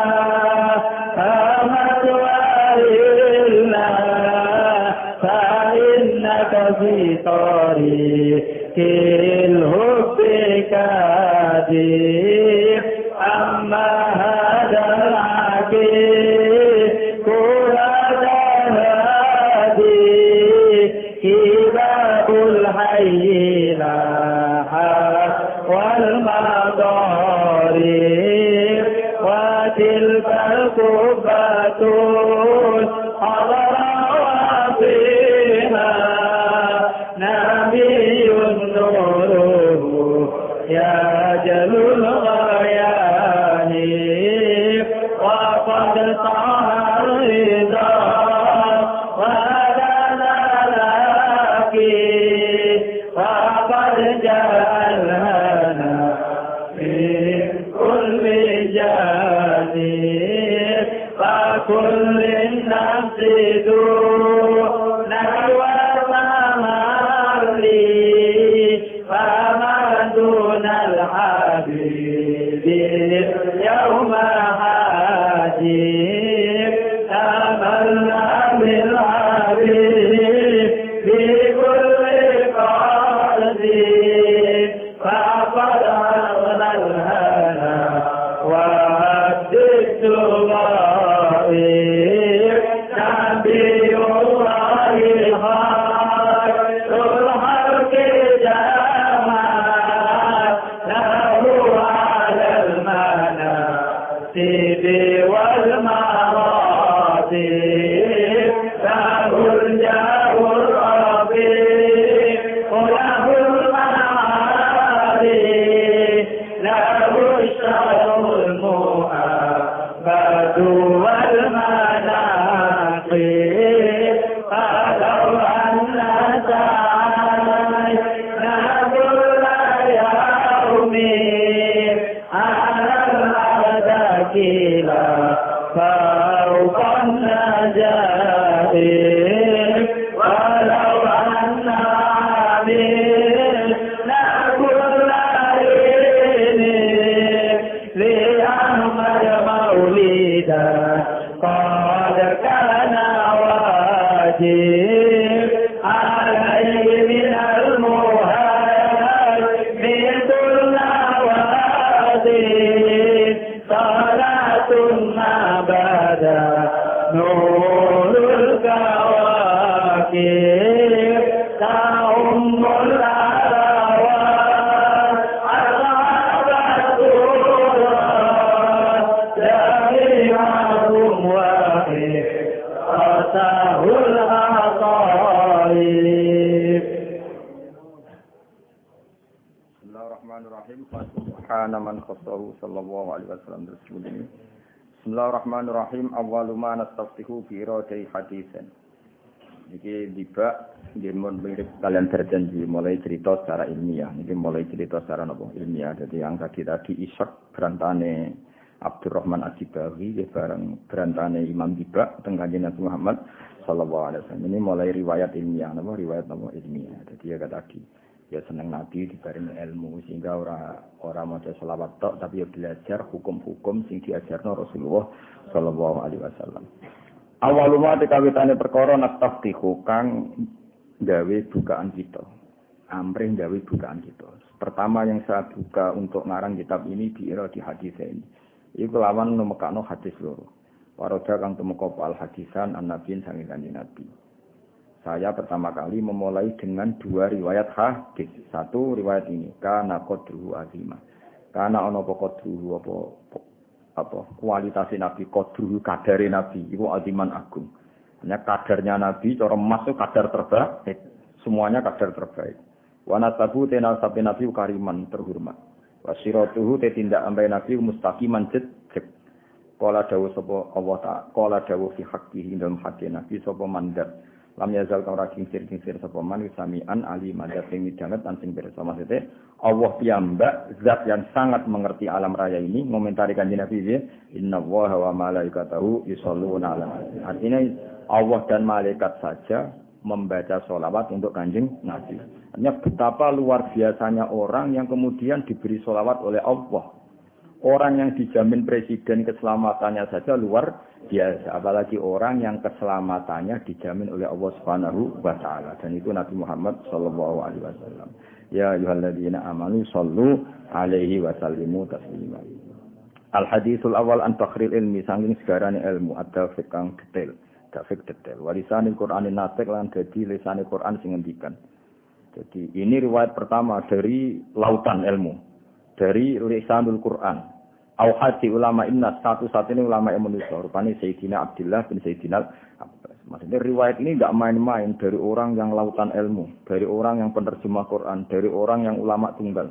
همت فإنك في طريق الحب كاذب أما هذا العقيد كل هادي كباب الحي لاحا والمضارب وتلك القبة حضر فيها نبي نوره يجل الغيان وقد طه الرضا ولنا لكي وقد جاء الهنا من كل جانب فكل النفس دون والممر فما دون الحبيب يوم حاجيب تمنى بالحبيب في كل قلب فقد أغنى الهنا وهدت الغائب نبي الله خير الخلق جمال له على المناصب والمراتب له الجاه الرفيع وله المعالي له الشرف المؤبد والمناقب فلو أن سعينا كل يوم على الأرض كلا فوق النجاة ولو أن عملنا كل حين لأحمد مولدا قد كان واجب عليه من المهاجر كل وادي صلاة ما بدا نور الكواكب تعم الأرواح أصحاب الصورة جميعهم واحد أتاه العطائب. Bismillahirrahmanirrahim. Subhana man khassahu sallallahu alaihi wasallam rasulih. Bismillahirrahmanirrahim. Awwalu ma nastaftihu bi iradati haditsan. Iki tiba nggih mun mirip kalian berjanji mulai cerita secara ilmiah. Niki mulai cerita secara napa ilmiah. Jadi yang tadi Ishaq berantane Abdurrahman Ad-Dibawi bareng berantane Imam Tiba teng Kanjeng Nabi Muhammad sallallahu alaihi wasallam. Ini mulai riwayat ilmiah napa riwayat napa ilmiah. Jadi ya tadi ya seneng Nabi dibarengi ilmu sehingga ora maca selawat tok tapi ya belajar hukum-hukum sing diajarno Rasulullah sallallahu alaihi wasallam. Awaluma tekawitane perkara nastaftihu kang gawe bukaan kita. Amrih gawe bukaan kita. Pertama yang saya buka untuk ngarang kitab ini di hadis ini. Iku lawan numekakno hadis loro. Waroda kang tumeka al hadisan an-nabiyin saking Kanjeng Nabi. Saya pertama kali memulai dengan dua riwayat hadis. Satu riwayat ini kana qadruhu azimah. Kana ana apa qadruhu apa kualitas Nabi qadruhu kadare Nabi iku aziman agung. Hanya kadarnya Nabi cara masuk kadar terbaik. Semuanya kadar terbaik. Wa nasabu tenal sabi Nabi kariman terhormat. Wa siratuhu te tindak ambai Nabi mustaqiman jejeg. Qala dawuh sapa Allah Ta'ala qala dawuh fi haqqihi dalam hati Nabi sapa mandat. Lam yazal kang kingsir sapa man samian ali mandat sing midanget lan sing pirsa maksudnya Allah piyambak zat yang sangat mengerti alam raya ini ngomentari Kanjeng Nabi ya innallaha wa malaikatahu yusholluna 'alan nabi. Artinya Allah dan malaikat saja membaca sholawat untuk Kanjeng Nabi. Artinya betapa luar biasanya orang yang kemudian diberi sholawat oleh Allah. Orang yang dijamin presiden keselamatannya saja luar biasa. Apalagi orang yang keselamatannya dijamin oleh Allah Subhanahu wa Ta'ala. Dan itu Nabi Muhammad sallallahu alaihi wasallam. Ya ayyuhalladzina amanu shallu alaihi wa sallimu taslima. Al hadisul awal an takhril ilmi sanging segarane ilmu ada fikang detail. Tafsir detail. Warisanil Qur'anin natik lan dadi lisane Qur'an sing ngendikan. Jadi ini riwayat pertama dari lautan ilmu. Dari lisanul Qur'an. Auhati ulama inna satu-satunya ulama yang manusia. Rupanya Sayyidina Abdullah bin Sayyidina Abbas. Maksudnya riwayat ini tidak main-main dari orang yang lautan ilmu. Dari orang yang penerjemah Quran. Dari orang yang ulama tunggal.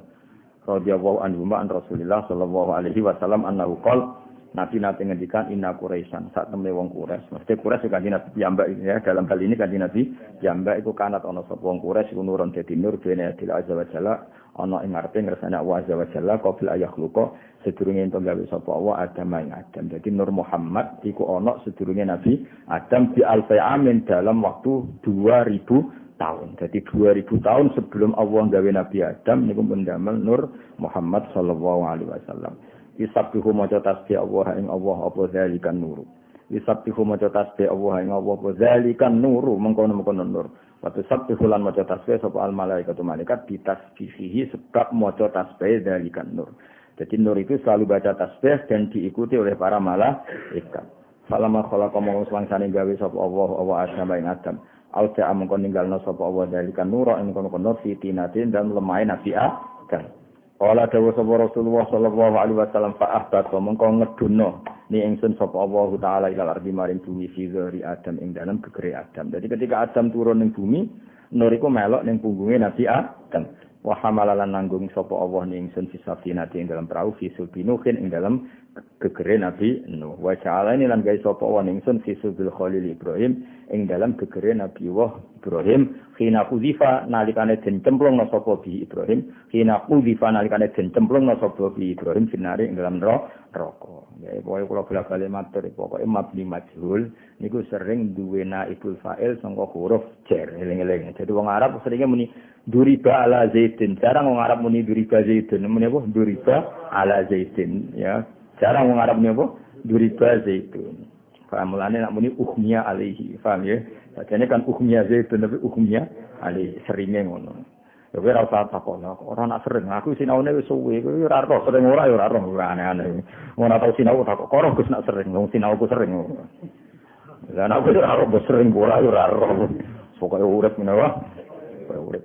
Radhiyallahu anhu an Rasulillah sallallahu alaihi wasallam annahu qol Nabi ngendikan inna Quraisyan saat temne wong Quraisy. Mesti Quraisy kanjeng Nabi piyambak ya dalam hal ini kanjeng Nabi piyambak iku kanat ana sapa wong Quraisy iku nurun dadi nur dene Adil azza wa jalla ana ing ngarepe ngersane Allah azza wa jalla qabil ayakhluqa sedurunge ento gawe sapa Allah Adam ing Adam. Dadi Nur Muhammad iku ana sedurunge Nabi Adam bi alfi amin dalam waktu 2000 tahun. Jadi 2000 tahun sebelum Allah gawe Nabi Adam niku pendamel Nur Muhammad sallallahu alaihi wasallam. Yusabbihu maca tasbih Allah ing Allah apa zalikan nuru. Yusabbihu maca tasbih Allah ing Allah apa zalikan nuru mengkono-mengkono nur. Wa tusabbihu lan maca tasbih sapa al malaikatu malaikat bitasbihihi sebab maca tasbih zalikan nur. Jadi nur itu selalu baca tasbih dan diikuti oleh para malaikat. Falama khalaqa mawus langsane gawe sapa Allah Adam ing Adam. Alja mengkon ninggalna sapa Allah zalikan nur ing kono-kono fitinatin dan lemahe Nabi Adam. Kala dawuh sapa Rasulullah sallallahu alaihi wasallam fa ahbat mengko ngedono ni ingsun sapa Allah taala ilal ardi maring bumi fi dzari Adam ing dalam gegere Adam. Jadi ketika Adam turun ning bumi, nur iku melok ning punggunge Nabi Adam. Wa hamalalan nanggung sapa Allah ni ingsun fi safinati ing dalam perahu fi sulbinuhin ing dalam gegere Nabi Nuh. Wa ta'ala ini lan gawe sapa wa ingsun fi sulbil Khalil Ibrahim ing dalam gegere Nabi Ibrahim khina kudzifa nalikane den cemplungna sapa bi Ibrahim khina kudzifa nalikane den cemplungna sapa bi Ibrahim finare ing dalam neraka. Ya pokoke kula bolak-balik matur pokoke mabni majhul niku sering duwe naibul fa'il saka huruf jar eling-eling. Jadi wong Arab seringnya muni duriba ala zaidin. Jarang wong Arab muni duriba zaidin. Muni apa? Duriba ala zaidin ya. Jarang wong Arab muni apa? Duriba zaidun. Paham mulane nak muni uhmiya alaihi. Paham ya? Sajane kan uhmiya zaidun tapi uhmiya alaihi seringe ngono. Ya ora usah takon, ora nak sering. Aku sinaune wis suwe, kowe ora roh sering ora ya ora roh aneh-aneh. Ora tau sinau takok, kok Gus nak sering, wong sinauku sering. Lah nek ora roh sering ora ya ora roh. Pokoke urip menawa. Urip.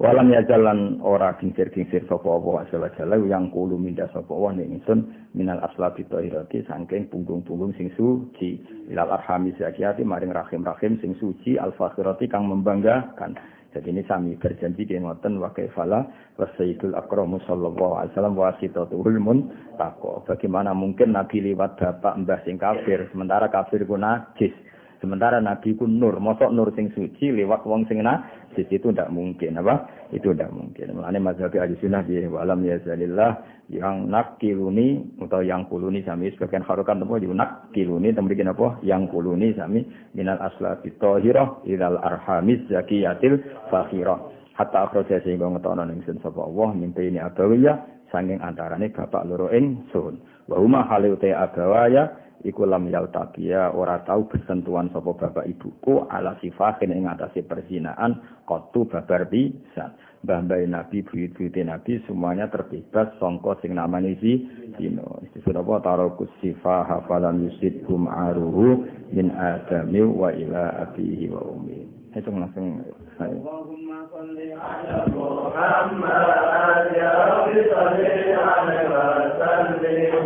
Walam ya jalan ora kincir-kincir sapa apa asal-asal yang kulo minda sapa wa ning ingsun minal aslabi tahirati saking punggung-punggung sing suci ilal arhami zakiyati maring rahim-rahim sing suci al-fakhirati kang membanggakan. Jadi ini sami berjanji di ngoten wa kaifala wasayyidul akramu sallallahu alaihi wasallam wasitatul muntaqo. Bagaimana mungkin Nabi liwat bapak mbah sing kafir sementara kafir ku najis. Sementara Nabi ku nur, mosok nur sing suci lewat wong sing najis itu ndak mungkin apa? Itu ndak mungkin. Mulane mazhab Ahlussunnah di walam yazalillah yang nakiluni atau yang kuluni sami sebagian harokan tempo di nakiluni tembikin apa? Yang kuluni sami minal aslati tahirah ilal arhamiz zakiyatil fakhirah. Hatta akhraja sehingga ngetono ning sun sapa Allah mimpi ini abawiyah sanging antarane bapak loro ingsun. Wa huma halute abawaya iku lam yaltaqiya ora tau bersentuhan sapa bapak ibuku ala sifahin ing atase perzinaan qatu babar pisan. Mbah-mbah Nabi buyut-buyute Nabi semuanya terbebas sangka sing namane zina. Disebut apa tarakus sifah hafalan yusidhum aruhu min adami wa ila abihi wa ummi. Itu langsung saya. Allahumma shalli ala Muhammad ya rabbi shalli alaihi wa sallim.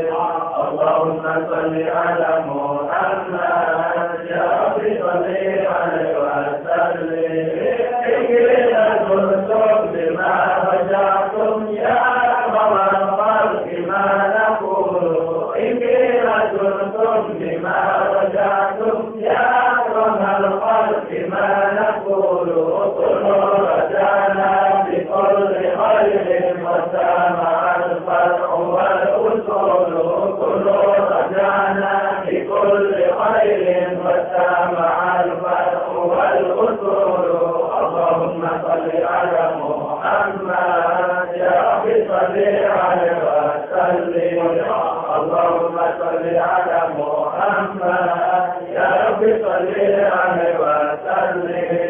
Allahumma shalli ala Muhammad ya rabbi shalli alaihi wa sallim. Ikila kuntum bima wajatum ya rabbal khalqi ma naqulu. Ikila kuntum bima wajatum ya rabbal khalqi ma naqulu. Qulu rajana bi kulli khairin wa sama'al far'u wal usul. Qulu rajana bi kulli khairin wa sama'al far'u wal usul. Allahumma salli ala Muhammad ya rabbi salli alaihi wa sallim. Allahumma salli ala Muhammad ya rabbi salli alaihi wa sallim.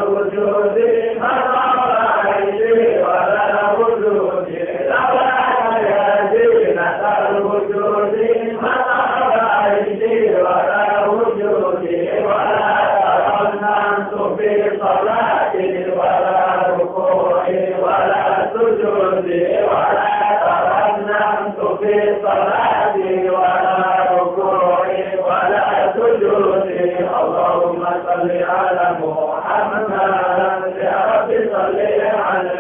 الوجود مرائي ولا وجود لا يدين الوجود مرائي ولا وجود ولا ترنمت في صلاة ولا ركوع ولا سجود ولا ترنمت في صلاة ولا ركوع ولا سجود. اللهم صل على محمد يا رب صل عليه